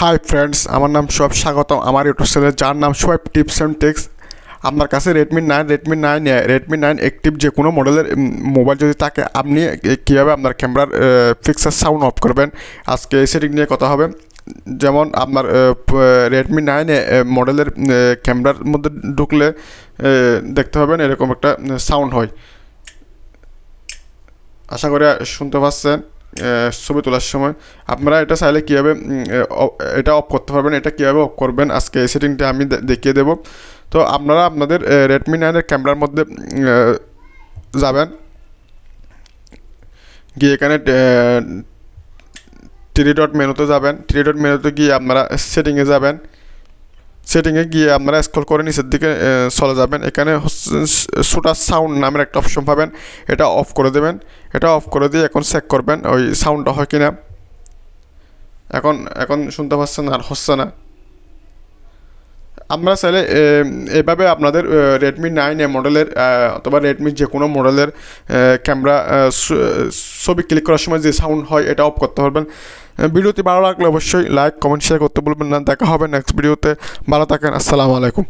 Hi friends, আমার নাম শোয়েব। স্বাগতম আমার ইউটিউব চ্যানেলে, যার নাম শোয়েব টিপস অ্যান্ড ট্রিক্স। আপনার কাছে রেডমি নাইন অ্যাক্টিভ যে কোনো মডেলের মোবাইল যদি থাকে, আপনি কীভাবে আপনার ক্যামেরার পিকচার সাউন্ড অফ করবেন, আজকে এই সেটিং নিয়ে কথা হবে। যেমন আপনার রেডমি 9 মডেলের ক্যামেরার মধ্যে ঢুকলে দেখতে পাবেন এরকম একটা সাউন্ড হয়। আশা করি শুনতে পাচ্ছেন। ছবি তোলার সময় আপনারা এটা চাইলে কীভাবে এটা অফ করতে পারবেন, এটা কীভাবে অফ করবেন, আজকে এই সেটিংটা আমি দেখিয়ে দেব। তো আপনারা আপনাদের রেডমি 9 ক্যামেরার মধ্যে যাবেন, গিয়ে এখানে থ্রি ডট মেনুতে যাবেন। থ্রি ডট মেনুতে গিয়ে আপনারা সেটিংয়ে যাবেন। সেটিংয়ে গিয়ে আপনারা স্ক্রল করে নিচের দিকে চলে যাবেন। এখানে শুটার সাউন্ড নামের একটা অপশন পাবেন, এটা অফ করে দেবেন। এটা অফ করে দিয়ে এখন চেক করবেন ওই সাউন্ডটা হয় কিনা। এখন শুনতে পাচ্ছেন আর হচ্ছে না। আমরা চাইলে এভাবে আপনাদের রেডমি 9 মডেলের অথবা রেডমির যে কোনো মডেলের ক্যামেরা ছবি ক্লিক করার সময় যে সাউন্ড হয় এটা অফ করতে পারবেন। ভিডিওটি ভালো লাগলে অবশ্যই লাইক কমেন্ট শেয়ার করতে বলবেন না। দেখা হবে নেক্সট ভিডিওতে। ভালো থাকেন। আসসালামু আলাইকুম।